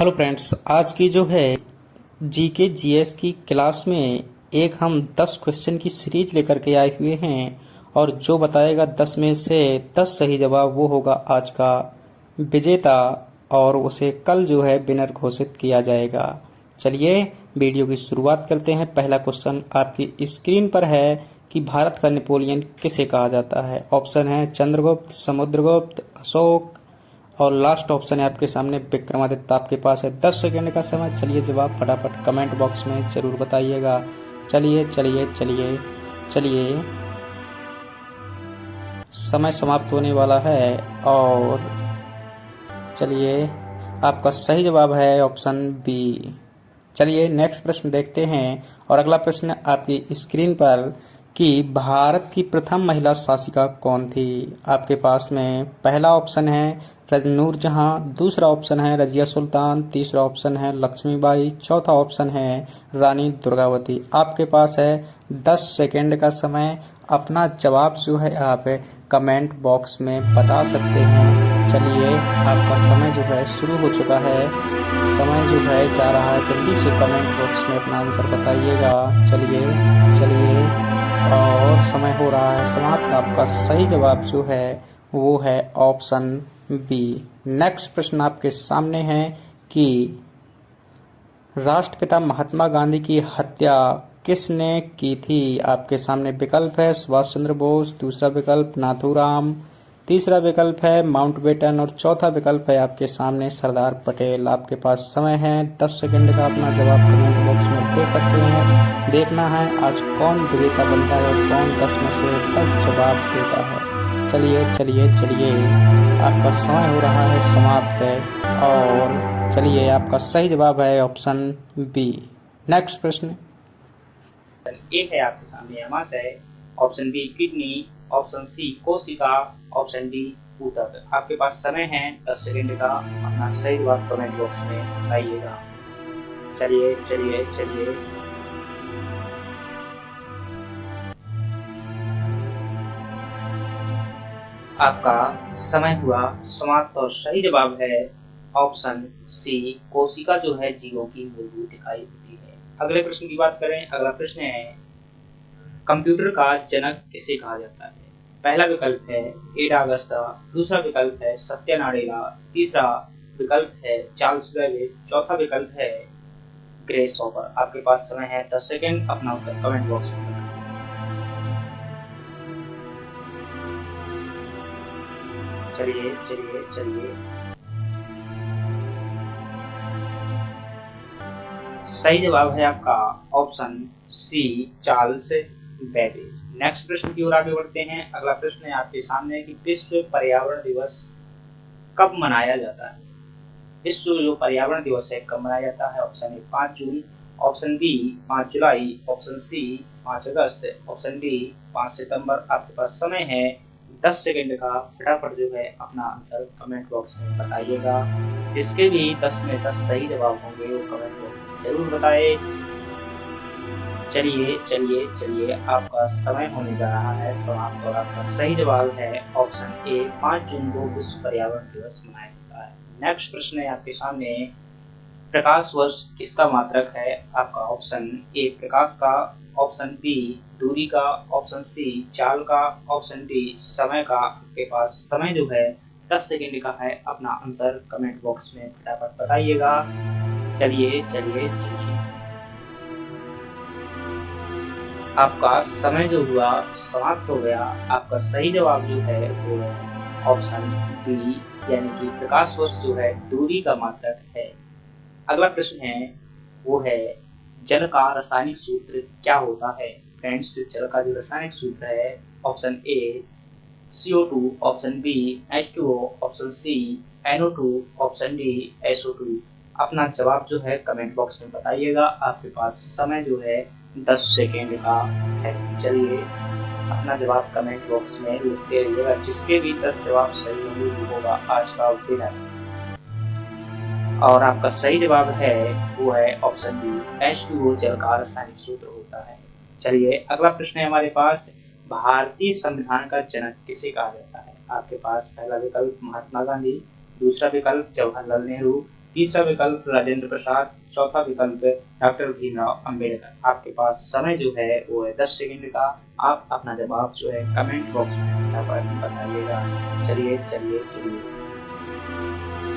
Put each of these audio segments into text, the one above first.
Hello friends, आज की जो है जीके जीएस की क्लास में एक हम 10 क्वेश्चन की सीरीज लेकर के आए हुए हैं और जो बताएगा 10 में से 10 सही जवाब वो होगा आज का विजेता और उसे कल जो है विनर घोषित किया जाएगा। चलिए वीडियो की शुरुआत करते हैं। पहला क्वेश्चन आपकी स्क्रीन पर है कि भारत का नेपोलियन किसे कहा जाता है। ऑप्शन है चंद्रगुप्त, समुद्रगुप्त, अशोक और लास्ट ऑप्शन है आपके सामने विक्रमादित्य। आपके पास है 10 सेकंड का समय। चलिए जवाब फटाफट कमेंट बॉक्स में जरूर बताइएगा। चलिए चलिए चलिए चलिए समय समाप्त होने वाला है और चलिए आपका सही जवाब है ऑप्शन बी। चलिए नेक्स्ट प्रश्न देखते हैं और अगला प्रश्न आपकी स्क्रीन पर कि भारत की प्रथम महिला शासिका कौन थी। आपके पास में पहला ऑप्शन है नूरजहां, दूसरा ऑप्शन है रजिया सुल्तान, तीसरा ऑप्शन है लक्ष्मीबाई, चौथा ऑप्शन है रानी दुर्गावती। आपके पास है 10 सेकेंड का समय। अपना जवाब जो है आप कमेंट बॉक्स में बता सकते हैं। चलिए आपका समय जो है शुरू हो चुका है। समय जो है जा रहा है, जल्दी से कमेंट बॉक्स में अपना आंसर बताइएगा। चलिए चलिए और समय हो रहा है समाप्त। आपका सही जवाब जो है वो है ऑप्शन बी। नेक्स्ट प्रश्न आपके सामने है कि राष्ट्रपिता महात्मा गांधी की हत्या किसने की थी। आपके सामने विकल्प है सुभाष चंद्र बोस, दूसरा विकल्प नाथूराम, तीसरा विकल्प है माउंटबेटन और चौथा विकल्प है आपके सामने सरदार पटेल। आपके पास समय है 10 सेकंड का। अपना जवाब कमेंट बॉक्स में दे सकते हैं। देखना है आज कौन विजेता बनता है और कौन 10 में से 10 जवाब देता है। चलिए चलिए चलिए आपका समय हो रहा है समाप्त और चलिए आपका सही जवाब है ऑप्शन बी। नेक्स्ट प्रश्न ए है आपके सामने यमास है, option B kidney, option C कोशिका, ऑप्शन डी ऊतक। आपके पास समय है 10 सेकंड का। अपना सही जवाब कमेंट बॉक्स में बताइएगा। चलिए चलिए चलिए आपका समय हुआ समाप्त और सही जवाब है ऑप्शन सी कोशिका जो है जीवों की मूलभूत इकाई होती है। अगले प्रश्न की बात करें। अगला प्रश्न है कंप्यूटर का जनक किसे कहा जाता है। पहला विकल्प है एडा अगस्ता, दूसरा विकल्प है सत्या नाडेला, तीसरा विकल्प है चार्ल्स बेबेज, चौथा विकल्प है ग्रेस हॉपर। आपके पास समय है 10 सेकंड। अपना उत्तर कमेंट बॉक्स में बताएं। चलिए चलिए चलिए सही जवाब है आपका option C Charles Babbage. Next प्रश्न की ओर आगे बढ़ते हैं। अगला प्रश्न है आपके सामने कि विश्व पर्यावरण दिवस कब मनाया जाता है। विश्व जो पर्यावरण दिवस है कब मनाया जाता है। ऑप्शन ए 5 जून, ऑप्शन बी 5 जुलाई, ऑप्शन सी 5 अगस्त, ऑप्शन डी 5 सितंबर। आपके पास समय है 10 सेकंड का। फटाफट जो है अपना आंसर कमेंट बॉक्स में बताइएगा। जिसके भी 10 में 10 सही जवाब होंगे वो कमेंट बॉक्स में जरूर बताए। चलिए चलिए चलिए आपका समय होने जा रहा है समाप्त और आपका सही जवाब है ऑप्शन ए 5 जून को विश्व पर्यावरण दिवस मनाया जाता है। नेक्स्ट प्रश्न है आपके सामने प्रकाश वर्ष किसका मात्रक है। आपका ऑप्शन ए प्रकाश का, ऑप्शन बी दूरी का, ऑप्शन सी चाल का, ऑप्शन डी समय का। आपके पास समय जो है 10 सेकंड का है। अपना आंसर कमेंट बॉक्स में फटाफट बताइएगा। चलिए चलिए चलिए आपका समय जो हुआ समाप्त हो गया। आपका सही जवाब जो है वो है ऑप्शन बी यानी कि प्रकाश वर्ष जो है दूरी का मात्रक है। अगला प्रश्न है वो है जल का रासायनिक सूत्र क्या होता है। फ्रेंड्स जल का जो रासायनिक सूत्र है option A CO2, option B H2O, option C NO2, option D SO2। अपना जवाब जो है कमेंट बॉक्स में बताइएगा। आपके पास समय जो है 10 सेकेंड का है। चलिए अपना जवाब कमेंट बॉक्स में लिखते रहिएगा। जिसके भी 10 जवाब सही होंगे वो होगा आज का विनर। और आपका सही जवाब है वो है ऑप्शन बी H2O जल का रासायनिक सूत्र होता है। चलिए अगला प्रश्न है हमारे पास भारतीय संविधान का जनक किसे कहा जाता है। आपके पास पहला विकल्प महात्मा गांधी, दूसरा विकल्प जवाहरलाल नेहरू, तीसरा विकल्प राजेंद्र प्रसाद, चौथा विकल्प डॉक्टर भीमराव अंबेडकर। आपके पास समय जो है वो है 10 सेकंड का। आप अपना जवाब जो है कमेंट बॉक्स में फटाफट बताइएगा। चलिए चलिए चलिए,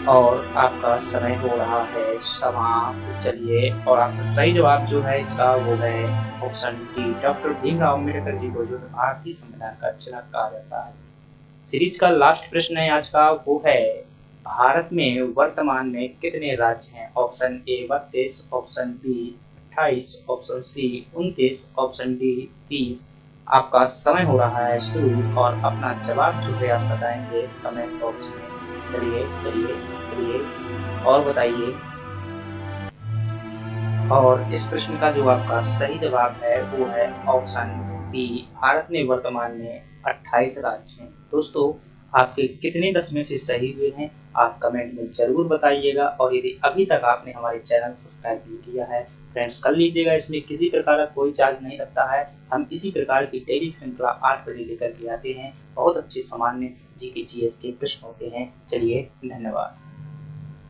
और आपका समय हो रहा है समाप्त। चलिए, और आपका सही जवाब जो है इसका वो है option D, doctor Bhimrao Ambedkar ji को जो भारतीय संविधान का जनक कहा जाता है। सीरीज का लास्ट प्रश्न है आज का, वो है भारत में वर्तमान में कितने राज्य हैं? Option A 32, option B 28, option C 29, option D 30। आपका समय हो रहा है शुरू, और अपना जवाब जो है आप बताएंगे कमेंट बॉक्स में। चलिए चलिए चलिए, और बताइए। और इस प्रश्न का जो आपका सही जवाब है वो है ऑप्शन बी, भारत में वर्तमान में 28 राज्य हैं। दोस्तों, आपके कितने 10 में से सही हुए हैं आप कमेंट में जरूर बताइएगा, और यदि अभी तक आपने हमारे चैनल को सब्सक्राइब नहीं किया है फ्रेंड्स कर लीजिएगा। इसमें किसी प्रकार का कोई चार्ज नहीं लगता है। हम इसी प्रकार की डेली श्रृंखला 8 बजे लेकर के आते हैं। बहुत अच्छे सामान्य जीके जीएस के प्रश्न होते हैं। चलिए, धन्यवाद।